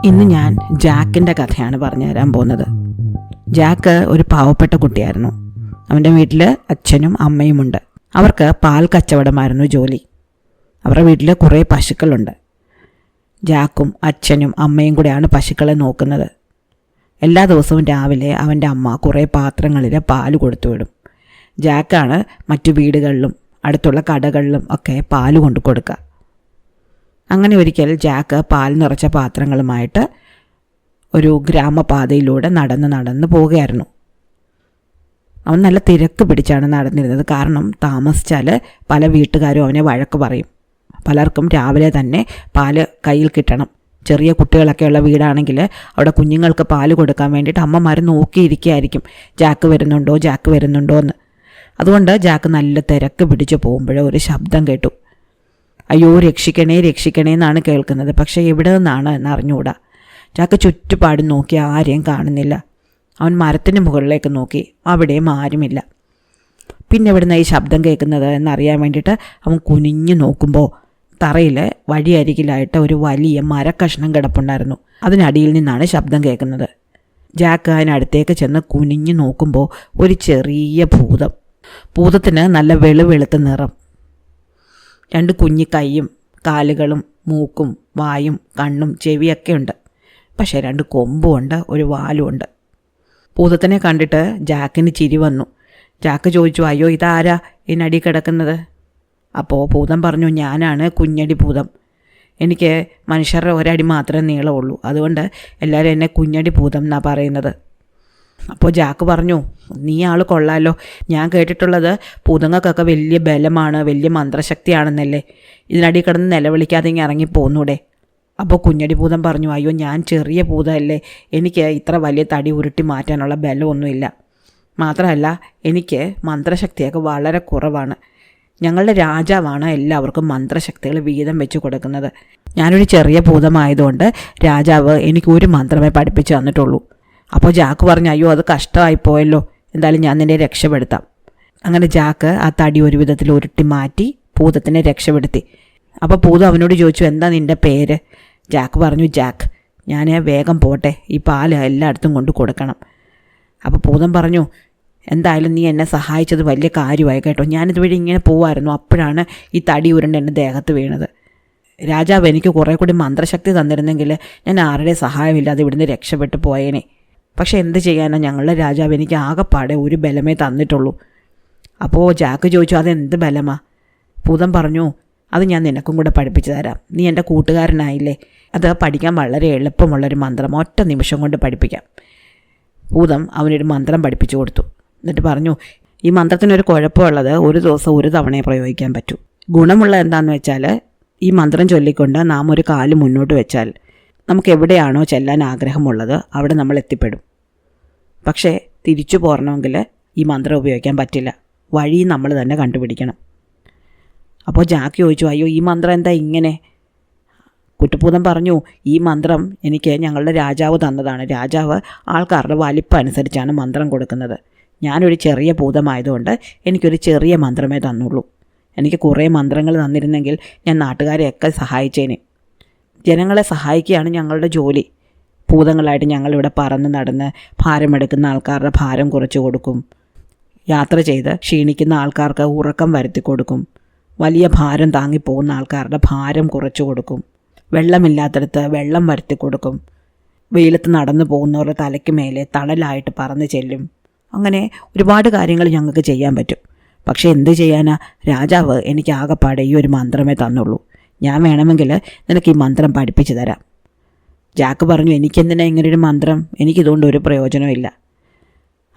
ഇന്ന് ഞാൻ ജാക്കിൻ്റെ കഥയാണ് പറഞ്ഞു തരാൻ പോകുന്നത്. ജാക്ക് ഒരു പാവപ്പെട്ട കുട്ടിയായിരുന്നു. അവൻ്റെ വീട്ടിൽ അച്ഛനും അമ്മയുമുണ്ട്. അവർക്ക് പാൽ കച്ചവടമായിരുന്നു ജോലി. അവരുടെ വീട്ടിൽ കുറേ പശുക്കളുണ്ട്. ജാക്കും അച്ഛനും അമ്മയും കൂടെയാണ് പശുക്കളെ നോക്കുന്നത്. എല്ലാ ദിവസവും രാവിലെ അവൻ്റെ അമ്മ കുറേ പാത്രങ്ങളിൽ പാൽ കൊടുത്തു വിടും. ജാക്കാണ് മറ്റു വീടുകളിലും അടുത്തുള്ള കടകളിലും ഒക്കെ പാൽ കൊണ്ടു കൊടുക്കുക. അങ്ങനെ ഒരിക്കൽ ജാക്ക് പാൽ നിറച്ച പാത്രങ്ങളുമായിട്ട് ഒരു ഗ്രാമപാതയിലൂടെ നടന്ന് പോവുകയായിരുന്നു. അവൻ നല്ല തിരക്ക് പിടിച്ചാണ് നടന്നിരുന്നത്. കാരണം താമസിച്ചാൽ പല വീട്ടുകാരും അവനെ വഴക്ക് പറയും. പലർക്കും രാവിലെ തന്നെ പാല് കയ്യിൽ കിട്ടണം. ചെറിയ കുട്ടികളൊക്കെയുള്ള വീടാണെങ്കിൽ അവിടെ കുഞ്ഞുങ്ങൾക്ക് പാല് കൊടുക്കാൻ വേണ്ടിയിട്ട് അമ്മമാർ നോക്കിയിരിക്കുകയായിരിക്കും, ജാക്ക് വരുന്നുണ്ടോ എന്ന്. അതുകൊണ്ട് ജാക്ക് നല്ല തിരക്ക് പിടിച്ച് പോകുമ്പോഴേ ഒരു ശബ്ദം കേട്ടു. അയ്യോ, രക്ഷിക്കണേ എന്നാണ് കേൾക്കുന്നത്. പക്ഷേ എവിടെ നിന്നാണ് എന്നറിഞ്ഞുകൂടാ. ജാക്ക് ചുറ്റുപാടും നോക്കി ആരെയും കാണുന്നില്ല. അവൻ മരത്തിന് മുകളിലേക്ക് നോക്കി, അവിടെയും ആരുമില്ല. പിന്നെ എവിടുന്ന ഈ ശബ്ദം കേൾക്കുന്നത് എന്നറിയാൻ വേണ്ടിയിട്ട് അവൻ കുനിഞ്ഞു നോക്കുമ്പോൾ തറയിൽ വഴിയരികിലായിട്ട് ഒരു വലിയ മരക്കഷ്ണം കിടപ്പുണ്ടായിരുന്നു. അതിനടിയിൽ നിന്നാണ് ശബ്ദം കേൾക്കുന്നത്. ജാക്ക് അതിനടുത്തേക്ക് ചെന്ന് കുനിഞ്ഞു നോക്കുമ്പോൾ ഒരു ചെറിയ ഭൂതം. ഭൂതത്തിന് നല്ല വെളുത്ത നിറം, 2 കുഞ്ഞി കൈയും കാലുകളും മൂക്കും വായും കണ്ണും ചെവിയൊക്കെ ഉണ്ട്. പക്ഷേ 2 കൊമ്പുമുണ്ട്, ഒരു വാലുമുണ്ട്. ഭൂതത്തിനെ കണ്ടിട്ട് ജാക്കിന് ചിരി വന്നു. ജാക്ക് ചോദിച്ചു, അയ്യോ ഇതാരാ ഇതിനടി കിടക്കുന്നത്? അപ്പോൾ ഭൂതം പറഞ്ഞു, ഞാനാണ് കുഞ്ഞടി ഭൂതം. എനിക്ക് മനുഷ്യരുടെ ഒരടി മാത്രമേ നീളമുള്ളൂ, അതുകൊണ്ട് എല്ലാവരും എന്നെ കുഞ്ഞടി ഭൂതം എന്നാണ് പറയുന്നത്. അപ്പോൾ ജാക്ക് പറഞ്ഞു, നീ ആൾ കൊള്ളാമല്ലോ. ഞാൻ കേട്ടിട്ടുള്ളത് ഭൂതങ്ങൾക്കൊക്കെ വലിയ ബലമാണ്, വലിയ മന്ത്രശക്തിയാണെന്നല്ലേ. ഇതിനടി കിടന്ന് നിലവിളിക്കാതെ ഇങ്ങനെ ഇറങ്ങി പോന്നൂടെ? അപ്പോൾ കുഞ്ഞടി ഭൂതം പറഞ്ഞു, അയ്യോ ഞാൻ ചെറിയ ഭൂതമല്ലേ, എനിക്ക് ഇത്ര വലിയ തടി ഉരുട്ടി മാറ്റാനുള്ള ബലമൊന്നുമില്ല. മാത്രമല്ല എനിക്ക് മന്ത്രശക്തിയൊക്കെ വളരെ കുറവാണ്. ഞങ്ങളുടെ രാജാവാണ് എല്ലാവർക്കും മന്ത്രശക്തികൾ വീതം വെച്ച് കൊടുക്കുന്നത്. ഞാനൊരു ചെറിയ ഭൂതമായതുകൊണ്ട് രാജാവ് എനിക്ക് ഒരു മന്ത്രമേ പഠിപ്പിച്ചു തന്നിട്ടുള്ളൂ. അപ്പോൾ ജാക്ക് പറഞ്ഞു, അയ്യോ അത് കഷ്ടമായിപ്പോയല്ലോ, എന്തായാലും ഞാൻ നിന്നെ രക്ഷപ്പെടുത്താം. അങ്ങനെ ജാക്ക് ആ തടി ഒരു വിധത്തിൽ ഉരുട്ടി മാറ്റി ഭൂതത്തിനെ രക്ഷപ്പെടുത്തി. അപ്പോൾ ഭൂതം അവനോട് ചോദിച്ചു, എന്താ നിൻ്റെ പേര്? ജാക്ക് പറഞ്ഞു, ജാക്ക്. ഞാൻ വേഗം പോട്ടെ, ഈ പാല് എല്ലായിടത്തും കൊണ്ട് കൊടുക്കണം. അപ്പോൾ ഭൂതം പറഞ്ഞു, എന്തായാലും നീ എന്നെ സഹായിച്ചത് വലിയ കാര്യമായി കേട്ടോ. ഞാനിതുവഴി ഇങ്ങനെ പോവായിരുന്നു, അപ്പോഴാണ് ഈ തടി ഉരുണ്ട് എൻ്റെ ദേഹത്ത് വീണത്. രാജാവ് എനിക്ക് കുറേ കൂടി മന്ത്രശക്തി തന്നിരുന്നെങ്കിൽ ഞാൻ ആരുടെ സഹായമില്ലാതെ ഇവിടുന്ന് രക്ഷപ്പെട്ടു പോയേനെ. പക്ഷേ എന്ത് ചെയ്യാനാണ്, ഞങ്ങളുടെ രാജാവ് എനിക്ക് ആകെപ്പാടെ ഒരു ബലമേ തന്നിട്ടുള്ളൂ. അപ്പോൾ ജാക്ക് ചോദിച്ചു, അതെന്ത് ബലമാ? ഭൂതം പറഞ്ഞു, അത് ഞാൻ നിനക്കും കൂടെ പഠിപ്പിച്ചു തരാം. നീ എൻ്റെ കൂട്ടുകാരനായില്ലേ, അത് പഠിക്കാൻ വളരെ എളുപ്പമുള്ളൊരു മന്ത്രം, ഒറ്റ നിമിഷം കൊണ്ട് പഠിപ്പിക്കാം. ഭൂതം അവനൊരു മന്ത്രം പഠിപ്പിച്ചു കൊടുത്തു. എന്നിട്ട് പറഞ്ഞു, ഈ മന്ത്രത്തിനൊരു കുഴപ്പമുള്ളത് ഒരു ദിവസം ഒരു തവണയെ പ്രയോഗിക്കാൻ പറ്റൂ. ഗുണമുള്ള എന്താണെന്ന് വെച്ചാൽ ഈ മന്ത്രം ചൊല്ലിക്കൊണ്ട് നാം ഒരു കാല് മുന്നോട്ട് വെച്ചാൽ നമുക്ക് എവിടെയാണോ ചെല്ലാൻ ആഗ്രഹമുള്ളത് അവിടെ നമ്മൾ എത്തിപ്പെടും. പക്ഷേ തിരിച്ചു പോരണമെങ്കിൽ ഈ മന്ത്രം ഉപയോഗിക്കാൻ പറ്റില്ല, വഴി നമ്മൾ തന്നെ കണ്ടുപിടിക്കണം. അപ്പോൾ ജാക്ക് ചോദിച്ചു, അയ്യോ ഈ മന്ത്രം എന്താ ഇങ്ങനെ? കുറ്റഭൂതം പറഞ്ഞു, ഈ മന്ത്രം എനിക്ക് ഞങ്ങളുടെ രാജാവ് തന്നതാണ്. രാജാവ് ആൾക്കാരുടെ വലിപ്പം അനുസരിച്ചാണ് മന്ത്രം കൊടുക്കുന്നത്. ഞാനൊരു ചെറിയ ഭൂതമായതുകൊണ്ട് എനിക്കൊരു ചെറിയ മന്ത്രമേ തന്നുള്ളൂ. എനിക്ക് കുറേ മന്ത്രങ്ങൾ തന്നിരുന്നെങ്കിൽ ഞാൻ നാട്ടുകാരെയൊക്കെ സഹായിച്ചേനെ. ജനങ്ങളെ സഹായിക്കുകയാണ് ഞങ്ങളുടെ ജോലി. ഭൂതങ്ങളായിട്ട് ഞങ്ങളിവിടെ പറന്ന് നടന്ന് ഭാരമെടുക്കുന്ന ആൾക്കാരുടെ ഭാരം കുറച്ച് കൊടുക്കും. യാത്ര ചെയ്ത് ക്ഷീണിക്കുന്ന ആൾക്കാർക്ക് ഉറക്കം വരുത്തി കൊടുക്കും. വലിയ ഭാരം താങ്ങിപ്പോകുന്ന ആൾക്കാരുടെ ഭാരം കുറച്ച് കൊടുക്കും. വെള്ളമില്ലാത്തടത്ത് വെള്ളം വരുത്തി കൊടുക്കും. വെയിലത്ത് നടന്നു പോകുന്നവരുടെ തലയ്ക്ക് മേലെ തണലായിട്ട് പറന്ന് ചെല്ലും. അങ്ങനെ ഒരുപാട് കാര്യങ്ങൾ ഞങ്ങൾക്ക് ചെയ്യാൻ പറ്റും. പക്ഷേ എന്ത് ചെയ്യാനാ, രാജാവ് എനിക്ക് ആകെപ്പാടെ ഈ ഒരു മന്ത്രമേ തന്നുള്ളൂ. ഞാൻ വേണമെങ്കിൽ നിനക്ക് ഈ മന്ത്രം പഠിപ്പിച്ചു തരാം. ജാക്ക് പറഞ്ഞു, എനിക്കെന്തിനാ ഇങ്ങനൊരു മന്ത്രം, എനിക്കിതുകൊണ്ട് ഒരു പ്രയോജനമില്ല.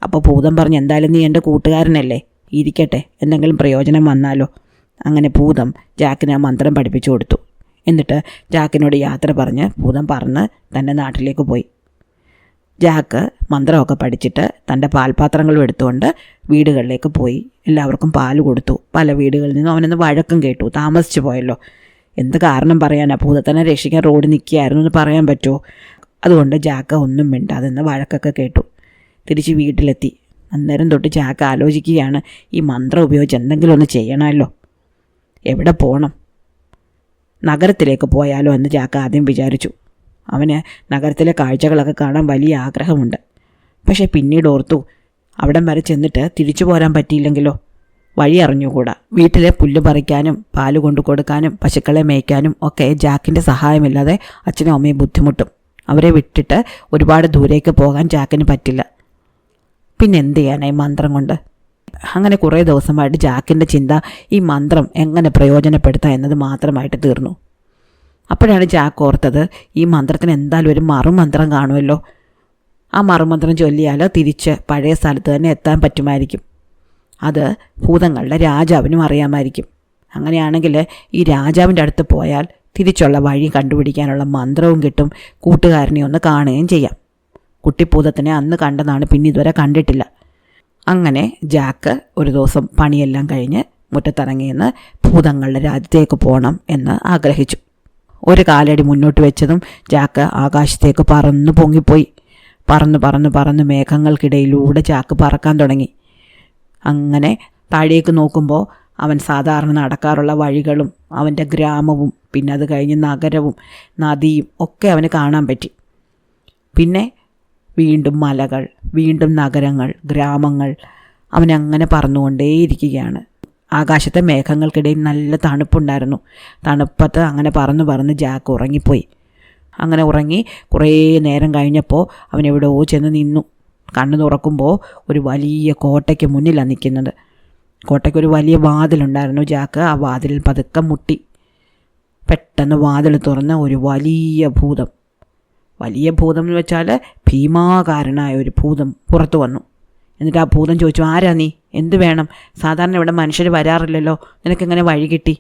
അപ്പോൾ ഭൂതം പറഞ്ഞു, എന്തായാലും നീ എൻ്റെ കൂട്ടുകാരനല്ലേ, ഇരിക്കട്ടെ, എന്തെങ്കിലും പ്രയോജനം വന്നാലോ. അങ്ങനെ ഭൂതം ജാക്കിന് ആ മന്ത്രം പഠിപ്പിച്ചു കൊടുത്തു. എന്നിട്ട് ജാക്കിനോട് യാത്ര പറഞ്ഞ് ഭൂതം പറന്ന് തൻ്റെ നാട്ടിലേക്ക് പോയി. ജാക്ക് മന്ത്രമൊക്കെ പഠിച്ചിട്ട് തൻ്റെ പാൽപാത്രങ്ങളും എടുത്തുകൊണ്ട് വീടുകളിലേക്ക് പോയി. എല്ലാവർക്കും പാൽ കൊടുത്തു. പല വീടുകളിൽ നിന്നും അവനൊന്ന് വഴക്കം കേട്ടു. താമസിച്ചു പോയല്ലോ, എന്ത് കാരണം പറയാനാ, ഭൂതത്തിനെ രക്ഷിക്കാൻ റോഡ് നിൽക്കുകയായിരുന്നു എന്ന് പറയാൻ പറ്റുമോ? അതുകൊണ്ട് ജാക്ക് ഒന്നും മിണ്ടാതെ നിന്ന് വഴക്കൊക്കെ കേട്ടു. തിരിച്ച് വീട്ടിലെത്തി. അന്നേരം തൊട്ട് ജാക്ക് ആലോചിക്കുകയാണ്, ഈ മന്ത്രം ഉപയോഗിച്ച് എന്തെങ്കിലും ഒന്ന് ചെയ്യണമല്ലോ. എവിടെ പോകണം? നഗരത്തിലേക്ക് പോയാലോ എന്ന് ജാക്ക് ആദ്യം വിചാരിച്ചു. അവന് നഗരത്തിലെ കാഴ്ചകളൊക്കെ കാണാൻ വലിയ ആഗ്രഹമുണ്ട്. പക്ഷേ പിന്നീട് ഓർത്തു, അവിടം വരെ ചെന്നിട്ട് തിരിച്ചു പോരാൻ പറ്റിയില്ലെങ്കിലോ? വഴി അറിഞ്ഞുകൂടാ. വീട്ടിലെ പുല്ല് പറിക്കാനും പാല് കൊണ്ടു കൊടുക്കാനും പശുക്കളെ മേയ്ക്കാനും ഒക്കെ ജാക്കിൻ്റെ സഹായമില്ലാതെ അച്ഛനും അമ്മയും ബുദ്ധിമുട്ടും. അവരെ വിട്ടിട്ട് ഒരുപാട് ദൂരേക്ക് പോകാൻ ജാക്കിന് പറ്റില്ല. പിന്നെ എന്ത് ചെയ്യാനായി മന്ത്രം കൊണ്ട്? അങ്ങനെ കുറേ ദിവസമായിട്ട് ജാക്കിൻ്റെ ചിന്ത ഈ മന്ത്രം എങ്ങനെ പ്രയോജനപ്പെടുത്താം എന്നത് മാത്രമായിട്ട് തീർന്നു. അപ്പോഴാണ് ജാക്ക് ഓർത്തത്, ഈ മന്ത്രത്തിന് എന്തായാലും ഒരു മറുമന്ത്രം കാണുമല്ലോ. ആ മറുമന്ത്രം ചൊല്ലിയാൽ തിരിച്ച് പഴയ സ്ഥലത്ത് തന്നെ എത്താൻ പറ്റുമായിരിക്കും. അത് ഭൂതങ്ങളുടെ രാജാവിനും അറിയാമായിരിക്കും. അങ്ങനെയാണെങ്കിൽ ഈ രാജാവിൻ്റെ അടുത്ത് പോയാൽ തിരിച്ചുള്ള വഴി കണ്ടുപിടിക്കാനുള്ള മന്ത്രവും കിട്ടും, കൂട്ടുകാരനെ ഒന്ന് കാണുകയും ചെയ്യാം. കുട്ടിഭൂതത്തിനെ അന്ന് കണ്ടതാണ്, പിന്നെ ഇതുവരെ കണ്ടിട്ടില്ല. അങ്ങനെ ജാക്ക് ഒരു ദിവസം പണിയെല്ലാം കഴിഞ്ഞ് മുറ്റത്തിറങ്ങിയെന്ന് ഭൂതങ്ങളുടെ രാജ്യത്തേക്ക് പോകണം എന്ന് ആഗ്രഹിച്ചു. ഒരു കാലടി മുന്നോട്ട് വെച്ചതും ജാക്ക് ആകാശത്തേക്ക് പറന്ന് പൊങ്ങിപ്പോയി. പറന്ന് പറന്ന് പറന്ന് മേഘങ്ങൾക്കിടയിലൂടെ ജാക്ക് പറക്കാൻ തുടങ്ങി. അങ്ങനെ താഴേക്ക് നോക്കുമ്പോൾ അവൻ സാധാരണ നടക്കാറുള്ള വഴികളും അവൻ്റെ ഗ്രാമവും പിന്നെ അത് കഴിഞ്ഞ് നഗരവും നദിയും ഒക്കെ അവന് കാണാൻ പറ്റി. പിന്നെ വീണ്ടും മലകൾ, വീണ്ടും നഗരങ്ങൾ, ഗ്രാമങ്ങൾ. അവനങ്ങനെ പറന്നുകൊണ്ടേയിരിക്കുകയാണ്. ആകാശത്തെ മേഘങ്ങൾക്കിടയിൽ നല്ല തണുപ്പുണ്ടായിരുന്നു. തണുപ്പത്ത് അങ്ങനെ പറന്ന് പറന്ന് ജാക്ക് ഉറങ്ങിപ്പോയി. അങ്ങനെ ഉറങ്ങി കുറേ നേരം കഴിഞ്ഞപ്പോൾ അവൻ എവിടെയോ ചെന്ന് നിന്നു. കണ്ണു തുറക്കുമ്പോൾ ഒരു വലിയ കോട്ടയ്ക്ക് മുന്നിലാണ് നിൽക്കുന്നത്. കോട്ടയ്ക്കൊരു വലിയ വാതിലുണ്ടായിരുന്നു. ജാക്ക് ആ വാതിലിൽ പതുക്കെ മുട്ടി. പെട്ടെന്ന് വാതിൽ തുറന്ന് ഒരു വലിയ ഭൂതം എന്ന് വെച്ചാൽ ഭീമാകാരനായ ഒരു ഭൂതം പുറത്തു വന്നു. എന്നിട്ട് ആ ഭൂതം ചോദിച്ചു, ആരാ നീ? എന്ത് വേണം? സാധാരണ ഇവിടെ മനുഷ്യർ വരാറില്ലല്ലോ, നിനക്കെങ്ങനെ വഴി കിട്ടി?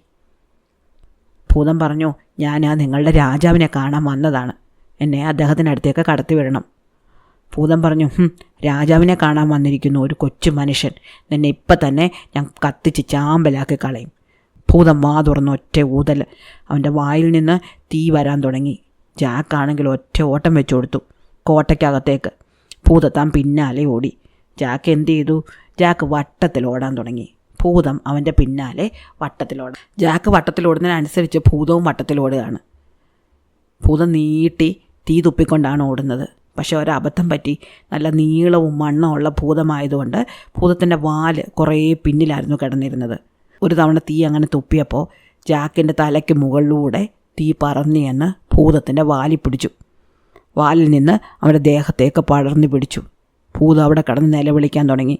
ഭൂതം പറഞ്ഞു, ഞാൻ നിങ്ങളുടെ രാജാവിനെ കാണാൻ വന്നതാണ്. എന്നെ അദ്ദേഹത്തിനടുത്തേക്ക് കടത്തി വിടണം. ഭൂതം പറഞ്ഞു, രാജാവിനെ കാണാൻ വന്നിരിക്കുന്നു ഒരു കൊച്ചു മനുഷ്യൻ, നിന്നെ ഇപ്പം തന്നെ ഞാൻ കത്തിച്ച് ചാമ്പലാക്കി കളയും. ഭൂതം വാ തുറന്ന് ഒറ്റ ഊതൽ. അവൻ്റെ വായിൽ നിന്ന് തീ വരാൻ തുടങ്ങി. ജാക്കാണെങ്കിൽ ഒറ്റ ഓട്ടം വെച്ചു കൊടുത്തു കോട്ടയ്ക്കകത്തേക്ക്. ഭൂതത്താൻ പിന്നാലെ ഓടി. ജാക്ക് എന്ത് ചെയ്തു? ജാക്ക് വട്ടത്തിൽ ഓടാൻ തുടങ്ങി. ഭൂതം അവൻ്റെ പിന്നാലെ വട്ടത്തിലോടാം. ജാക്ക് വട്ടത്തിലോടുന്നതിനനുസരിച്ച് ഭൂതവും വട്ടത്തിലോടുകയാണ്. ഭൂതം നീട്ടി തീ തുപ്പിക്കൊണ്ടാണ് ഓടുന്നത്. പക്ഷെ ഒരബദ്ധം പറ്റി. നല്ല നീളവും മണ്ണമുള്ള ഭൂതമായതുകൊണ്ട് ഭൂതത്തിൻ്റെ വാല് കുറേ പിന്നിലായിരുന്നു കിടന്നിരുന്നത്. ഒരു തവണ തീ അങ്ങനെ തുപ്പിയപ്പോൾ ജാക്കിൻ്റെ തലയ്ക്ക് മുകളിലൂടെ തീ പറന്നിയെന്ന് ഭൂതത്തിൻ്റെ വാലിൽ പിടിച്ചു. വാലിൽ നിന്ന് അവൻ്റെ ദേഹത്തേക്ക് പടർന്നു പിടിച്ചു. ഭൂതം അവിടെ കിടന്ന് നിലവിളിക്കാൻ തുടങ്ങി.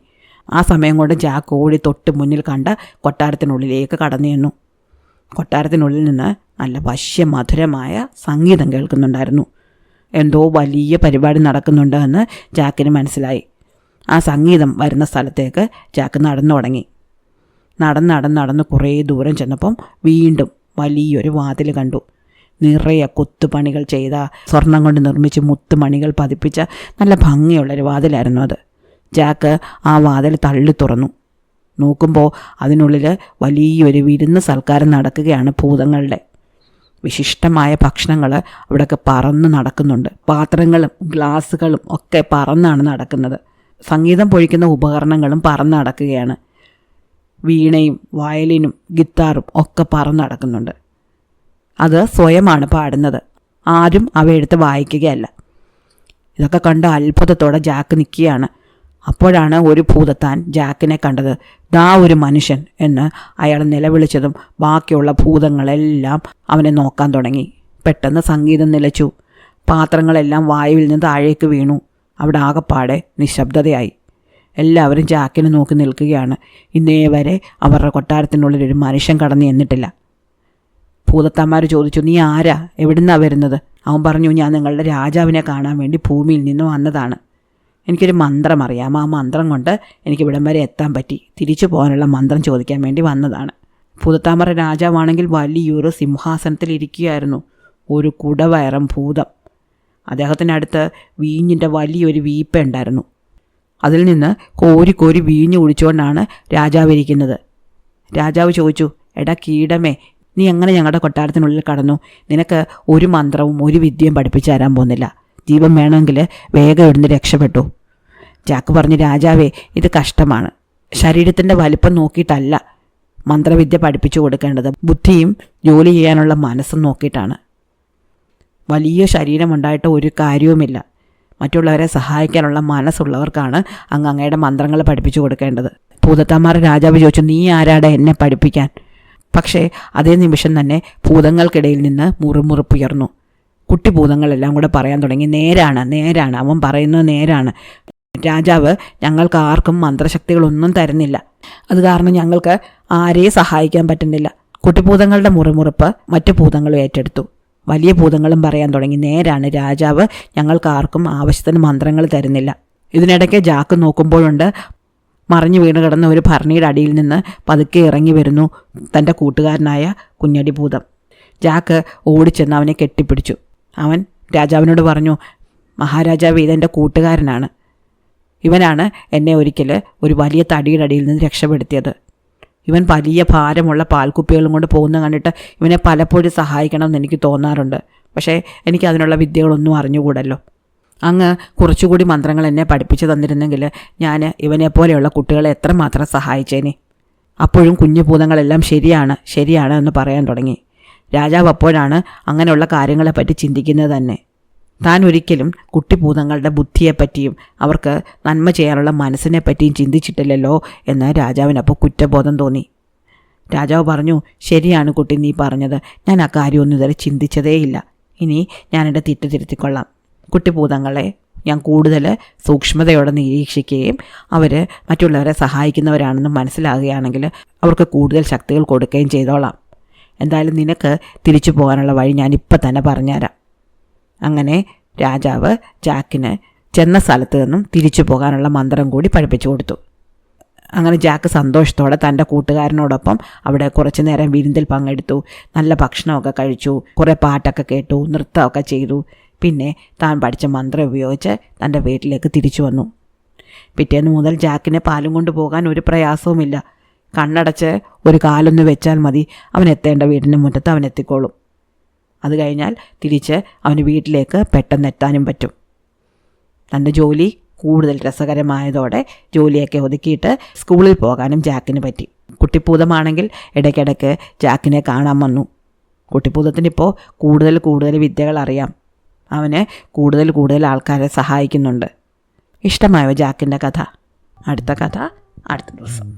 ആ സമയം കൊണ്ട് ജാക്ക് ഓടി തൊട്ട് മുന്നിൽ കണ്ട കൊട്ടാരത്തിനുള്ളിലേക്ക് കടന്നു ചെന്നു. കൊട്ടാരത്തിനുള്ളിൽ നിന്ന് നല്ല വശ്യമധുരമായ സംഗീതം കേൾക്കുന്നുണ്ടായിരുന്നു. എന്തോ വലിയ പരിപാടി നടക്കുന്നുണ്ട് എന്ന് ജാക്കിന് മനസ്സിലായി. ആ സംഗീതം വരുന്ന സ്ഥലത്തേക്ക് ജാക്ക് നടന്നു തുടങ്ങി. നടന്ന് കുറേ ദൂരം ചെന്നപ്പം വീണ്ടും വലിയൊരു വാതിൽ കണ്ടു. നിറയെ കൊത്തുപണികൾ ചെയ്ത, സ്വർണം കൊണ്ട് നിർമ്മിച്ച് മുത്തുമണികൾ പതിപ്പിച്ച നല്ല ഭംഗിയുള്ളൊരു വാതിലായിരുന്നു അത്. ജാക്ക് ആ വാതിൽ തള്ളി തുറന്നു. നോക്കുമ്പോൾ അതിനുള്ളിൽ വലിയൊരു വിരുന്ന് സൽക്കാരം നടക്കുകയാണ് ഭൂതങ്ങളുടെ. വിശിഷ്ടമായ ഭക്ഷണങ്ങൾ അവിടെയൊക്കെ പറന്ന് നടക്കുന്നുണ്ട്. പാത്രങ്ങളും ഗ്ലാസ്സുകളും ഒക്കെ പറന്നാണ് നടക്കുന്നത്. സംഗീതം പൊഴിക്കുന്ന ഉപകരണങ്ങളും പറന്ന് നടക്കുകയാണ്. വീണയും വയലിനും ഗിത്താറും ഒക്കെ പറന്ന് നടക്കുന്നുണ്ട്. അത് സ്വയമാണ് പാടുന്നത്, ആരും അവയെടുത്ത് വായിക്കുകയല്ല. ഇതൊക്കെ കണ്ട് അത്ഭുതത്തോടെ ജാക്ക് നിൽക്കുകയാണ്. അപ്പോഴാണ് ഒരു ഭൂതത്താൻ ജാക്കിനെ കണ്ടത്. ദാ ഒരു മനുഷ്യൻ എന്ന് അയാൾ നിലവിളിച്ചതും ബാക്കിയുള്ള ഭൂതങ്ങളെല്ലാം അവനെ നോക്കാൻ തുടങ്ങി. പെട്ടെന്ന് സംഗീതം നിലച്ചു. പാത്രങ്ങളെല്ലാം വായുവിൽ നിന്ന് താഴേക്ക് വീണു. അവിടെ ആകെപ്പാടെ നിശബ്ദതയായി. എല്ലാവരും ജാക്കിനെ നോക്കി നിൽക്കുകയാണ്. ഇന്നേ വരെ അവരുടെ കൊട്ടാരത്തിനുള്ളിൽ ഒരു മനുഷ്യൻ കടന്നു ചെന്നിട്ടില്ല. ഭൂതത്താന്മാർ ചോദിച്ചു, നീ ആരാ? എവിടുന്നാ വരുന്നത്? അവൻ പറഞ്ഞു, ഞാൻ നിങ്ങളുടെ രാജാവിനെ കാണാൻ വേണ്ടി ഭൂമിയിൽ നിന്ന് വന്നതാണ്. എനിക്കൊരു മന്ത്രം അറിയാം. ആ മന്ത്രം കൊണ്ട് എനിക്ക് ഇവിടം വരെ എത്താൻ പറ്റി. തിരിച്ചു പോകാനുള്ള മന്ത്രം ചോദിക്കാൻ വേണ്ടി വന്നതാണ്. ഭൂതത്താമര രാജാവാണെങ്കിൽ വലിയൊരു സിംഹാസനത്തിൽ ഇരിക്കുകയായിരുന്നു. ഒരു കുടവയറൻ ഭൂതം. അദ്ദേഹത്തിനടുത്ത് വീഞ്ഞിൻ്റെ വലിയൊരു വീപ്പ ഉണ്ടായിരുന്നു. അതിൽ നിന്ന് കോരി കോരി വീഞ്ഞ് കുടിച്ചുകൊണ്ടാണ് രാജാവ് ഇരിക്കുന്നത്. രാജാവ് ചോദിച്ചു, എടാ കീടമേ, നീ എങ്ങനെ ഞങ്ങളുടെ കൊട്ടാരത്തിനുള്ളിൽ കടന്നു? നിനക്ക് ഒരു മന്ത്രവും ഒരു വിദ്യയും പഠിപ്പിച്ചു തരാൻ പോകുന്നില്ല. ജീവൻ വേണമെങ്കിൽ വേഗം ഇവിടുന്ന് രക്ഷപ്പെട്ടു. ജാക്ക് പറഞ്ഞു, രാജാവേ, ഇത് കഷ്ടമാണ്. ശരീരത്തിൻ്റെ വലിപ്പം നോക്കിയിട്ടല്ല മന്ത്രവിദ്യ പഠിപ്പിച്ചു കൊടുക്കേണ്ടത്, ബുദ്ധിയും ജോലി ചെയ്യാനുള്ള മനസ്സും നോക്കിയിട്ടാണ്. വലിയ ശരീരമുണ്ടായിട്ട് ഒരു കാര്യവുമില്ല. മറ്റുള്ളവരെ സഹായിക്കാനുള്ള മനസ്സുള്ളവർക്കാണ് അങ്ങയുടെ മന്ത്രങ്ങൾ പഠിപ്പിച്ചു കൊടുക്കേണ്ടത്. ഭൂതത്താന്മാർ രാജാവ് ചോദിച്ചു, നീ ആരാടെ എന്നെ പഠിപ്പിക്കാൻ? പക്ഷേ അതേ നിമിഷം തന്നെ ഭൂതങ്ങൾക്കിടയിൽ നിന്ന് മുറുമുറുപ്പുയർന്നു. കുട്ടി ഭൂതങ്ങളെല്ലാം കൂടെ പറയാൻ തുടങ്ങി, നേരാണ്, അവൻ പറയുന്നത് നേരാണ്. രാജാവ് ഞങ്ങൾക്ക് ആർക്കും മന്ത്രശക്തികളൊന്നും തരുന്നില്ല. അത് കാരണം ഞങ്ങൾക്ക് ആരെയും സഹായിക്കാൻ പറ്റുന്നില്ല. കുട്ടിഭൂതങ്ങളുടെ മുറിമുറുപ്പ് മറ്റു ഭൂതങ്ങളും ഏറ്റെടുത്തു. വലിയ ഭൂതങ്ങളും പറയാൻ തുടങ്ങി, നേരാണ്, രാജാവ് ഞങ്ങൾക്ക് ആർക്കും ആവശ്യത്തിന് മന്ത്രങ്ങൾ തരുന്നില്ല. ഇതിനിടയ്ക്ക് ജാക്ക് നോക്കുമ്പോഴുണ്ട് മറിഞ്ഞു വീണ് കിടന്ന ഒരു ഭരണിയുടെ അടിയിൽ നിന്ന് പതുക്കെ ഇറങ്ങി വരുന്നു തൻ്റെ കൂട്ടുകാരനായ കുഞ്ഞടി ഭൂതം. ജാക്ക് ഓടിച്ചെന്ന് അവനെ കെട്ടിപ്പിടിച്ചു. അവൻ രാജാവിനോട് പറഞ്ഞു, മഹാരാജാവ്, ഇതെൻ്റെ കൂട്ടുകാരനാണ്. ഇവനാണ് എന്നെ ഒരിക്കൽ ഒരു വലിയ തടിയുടെ അടിയിൽ നിന്ന് രക്ഷപ്പെടുത്തിയത്. ഇവൻ വലിയ ഭാരമുള്ള പാൽക്കുപ്പികളും കൊണ്ട് പോകുന്ന കണ്ടിട്ട് ഇവനെ പലപ്പോഴും സഹായിക്കണമെന്ന് എനിക്ക് തോന്നാറുണ്ട്. പക്ഷേ എനിക്ക് അതിനുള്ള വിദ്യകളൊന്നും അറിഞ്ഞുകൂടല്ലോ. അങ്ങ് കുറച്ചുകൂടി മന്ത്രങ്ങൾ എന്നെ പഠിപ്പിച്ചു തന്നിരുന്നെങ്കിൽ ഞാൻ ഇവനെപ്പോലെയുള്ള കുട്ടികളെ എത്രമാത്രം സഹായിച്ചേനെ. അപ്പോഴും കുഞ്ഞു ഭൂതങ്ങളെല്ലാം ശരിയാണ് എന്ന് പറയാൻ തുടങ്ങി. രാജാവ് അപ്പോഴാണ് അങ്ങനെയുള്ള കാര്യങ്ങളെപ്പറ്റി ചിന്തിക്കുന്നത് തന്നെ. താൻ ഒരിക്കലും കുട്ടിഭൂതങ്ങളുടെ ബുദ്ധിയെപ്പറ്റിയും അവർക്ക് നന്മ ചെയ്യാനുള്ള മനസ്സിനെപ്പറ്റിയും ചിന്തിച്ചിട്ടില്ലല്ലോ എന്ന് രാജാവിനപ്പോൾ കുറ്റബോധം തോന്നി. രാജാവ് പറഞ്ഞു, ശരിയാണ് കുട്ടി, നീ പറഞ്ഞത്. ഞാൻ ആ കാര്യമൊന്നും ഇതുവരെ ചിന്തിച്ചതേയില്ല. ഇനി ഞാൻ എൻ്റെ തെറ്റ് തിരുത്തിക്കൊള്ളാം. കുട്ടിഭൂതങ്ങളെ ഞാൻ കൂടുതൽ സൂക്ഷ്മതയോടെ നിരീക്ഷിക്കുകയും അവർ മറ്റുള്ളവരെ സഹായിക്കുന്നവരാണെന്ന് മനസ്സിലാകുകയാണെങ്കിൽ അവർക്ക് കൂടുതൽ ശക്തികൾ കൊടുക്കുകയും ചെയ്തോളാം. എന്തായാലും നിനക്ക് തിരിച്ചു പോകാനുള്ള വഴി ഞാനിപ്പോൾ തന്നെ പറഞ്ഞുതരാം. അങ്ങനെ രാജാവ് ജാക്കിന് ചെന്ന സ്ഥലത്ത് നിന്നും തിരിച്ചു പോകാനുള്ള മന്ത്രം കൂടി പഠിപ്പിച്ചു കൊടുത്തു. അങ്ങനെ ജാക്ക് സന്തോഷത്തോടെ തൻ്റെ കൂട്ടുകാരനോടൊപ്പം അവിടെ കുറച്ചു നേരം വിരുന്നിൽ പങ്കെടുത്തു. നല്ല ഭക്ഷണമൊക്കെ കഴിച്ചു, കുറേ പാട്ടൊക്കെ കേട്ടു, നൃത്തമൊക്കെ ചെയ്തു. പിന്നെ താൻ പഠിച്ച മന്ത്രം ഉപയോഗിച്ച് തൻ്റെ വീട്ടിലേക്ക് തിരിച്ചു വന്നു. പിറ്റേന്ന് മുതൽ ജാക്കിന് പാലും കൊണ്ട് പോകാൻ ഒരു പ്രയാസവുമില്ല. കണ്ണടച്ച് ഒരു കാലൊന്ന് വെച്ചാൽ മതി, അവൻ എത്തേണ്ട വീടിൻ്റെ മുറ്റത്ത് അവൻ എത്തിക്കോളും. അത് കഴിഞ്ഞാൽ തിരിച്ച് അവന് വീട്ടിലേക്ക് പെട്ടെന്ന് എത്താനും പറ്റും. തൻ്റെ ജോലി കൂടുതൽ രസകരമായതോടെ ജോലിയൊക്കെ ഒതുക്കിയിട്ട് സ്കൂളിൽ പോകാനും ജാക്കിന് പറ്റി. കുട്ടിഭൂതമാണെങ്കിൽ ഇടയ്ക്കിടയ്ക്ക് ജാക്കിനെ കാണാൻ വന്നു. കുട്ടിഭൂതത്തിനിപ്പോൾ കൂടുതൽ വിദ്യകൾ അറിയാം. അവന് കൂടുതൽ ആൾക്കാരെ സഹായിക്കുന്നുണ്ട്. ഇഷ്ടമായോ ജാക്കിൻ്റെ കഥ? അടുത്ത കഥ അടുത്ത ദിവസം.